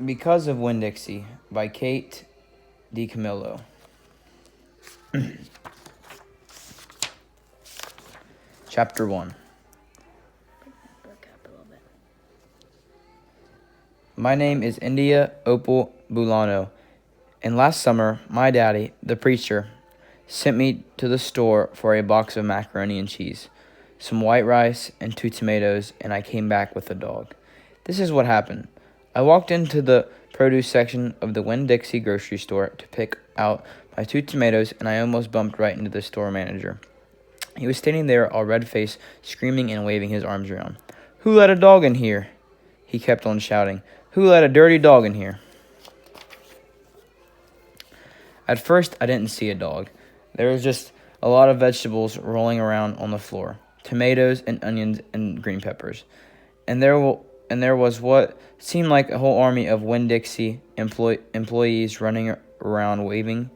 Because of Winn, Dixie by Kate DiCamillo. Chapter 1. My name is India Opal Bulano, and last summer, my daddy, the preacher, sent me to the store for a box of macaroni and cheese, some white rice, and 2 tomatoes, and I came back with a dog. This is what happened. I walked into the produce section of the Winn-Dixie grocery store to pick out my 2 tomatoes, and I almost bumped right into the store manager. He was standing there, all red-faced, screaming and waving his arms around. "Who let a dog in here?" He kept on shouting. "Who let a dirty dog in here?" At first, I didn't see a dog. There was just a lot of vegetables rolling around on the floor, tomatoes and onions and green peppers. And there was what seemed like a whole army of Winn-Dixie employees running around waving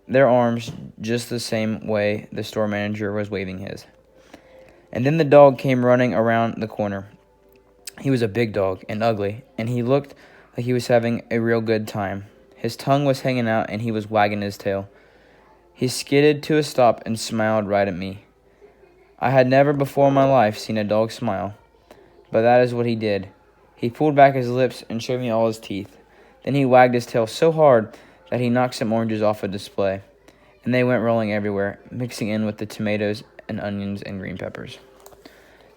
their arms just the same way the store manager was waving his. And then the dog came running around the corner. He was a big dog and ugly, and he looked like he was having a real good time. His tongue was hanging out, and he was wagging his tail. He skidded to a stop and smiled right at me. I had never before in my life seen a dog smile, but that is what he did. He pulled back his lips and showed me all his teeth. Then he wagged his tail so hard that he knocked some oranges off a display, and they went rolling everywhere, mixing in with the tomatoes and onions and green peppers.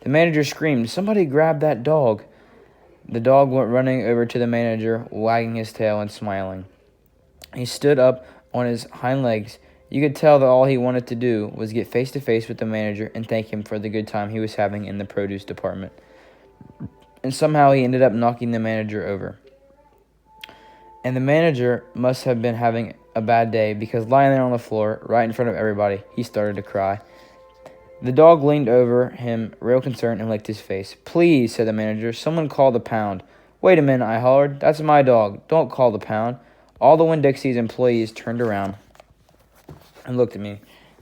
The manager screamed, "Somebody grab that dog!" The dog went running over to the manager, wagging his tail and smiling. He stood up on his hind legs. You could tell that all he wanted to do was get face to face with the manager and thank him for the good time he was having in the produce department. And somehow he ended up knocking the manager over. And the manager must have been having a bad day, because lying there on the floor, right in front of everybody, he started to cry. The dog leaned over him, real concerned, and licked his face. "Please," said the manager, "someone call the pound." "Wait a minute," I hollered. "That's my dog. Don't call the pound." All the Winn-Dixie's employees turned around and looked at me,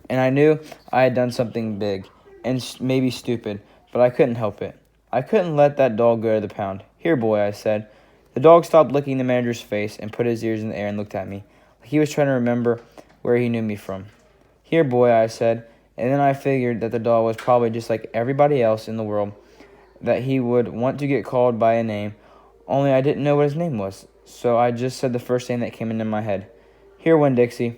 and I knew I had done something big and maybe stupid, but I couldn't help it. I couldn't let that dog go to the pound. "Here, boy," I said. The dog stopped licking the manager's face and put his ears in the air and looked at me, like he was trying to remember where he knew me from. "Here, boy," I said, and then I figured that the dog was probably just like everybody else in the world, that he would want to get called by a name, only I didn't know what his name was, so I just said the first name that came into my head. "Here, Winn-Dixie."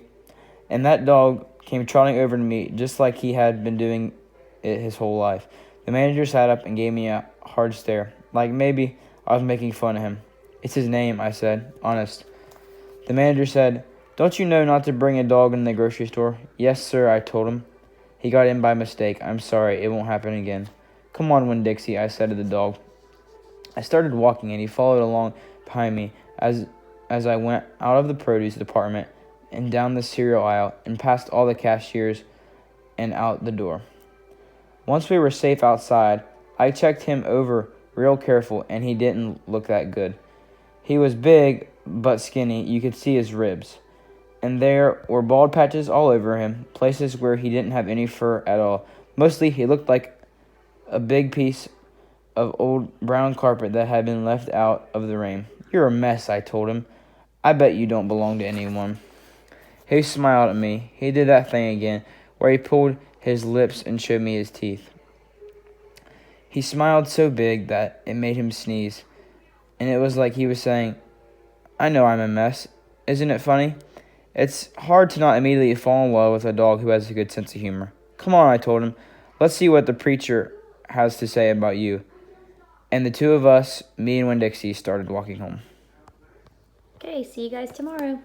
And that dog came trotting over to me just like he had been doing it his whole life. The manager sat up and gave me a hard stare, like maybe I was making fun of him. "It's his name," I said, honest. The manager said, "Don't you know not to bring a dog in the grocery store?" "Yes, sir," I told him. "He got in by mistake. I'm sorry. It won't happen again." "Come on, Winn-Dixie," I said to the dog. I started walking, and he followed along behind me as I went out of the produce department and down the cereal aisle and past all the cashiers and out the door. Once we were safe outside, I checked him over real careful, and he didn't look that good. He was big but skinny. You could see his ribs. And there were bald patches all over him, places where he didn't have any fur at all. Mostly, he looked like a big piece of old brown carpet that had been left out of the rain. "You're a mess," I told him. "I bet you don't belong to anyone." He smiled at me. He did that thing again, where he pulled his lips and showed me his teeth. He smiled so big that it made him sneeze, and it was like he was saying, "I know I'm a mess. Isn't it funny?" It's hard to not immediately fall in love with a dog who has a good sense of humor. "Come on," I told him. "Let's see what the preacher has to say about you." And the two of us, me and Winn-Dixie, started walking home. Okay, see you guys tomorrow.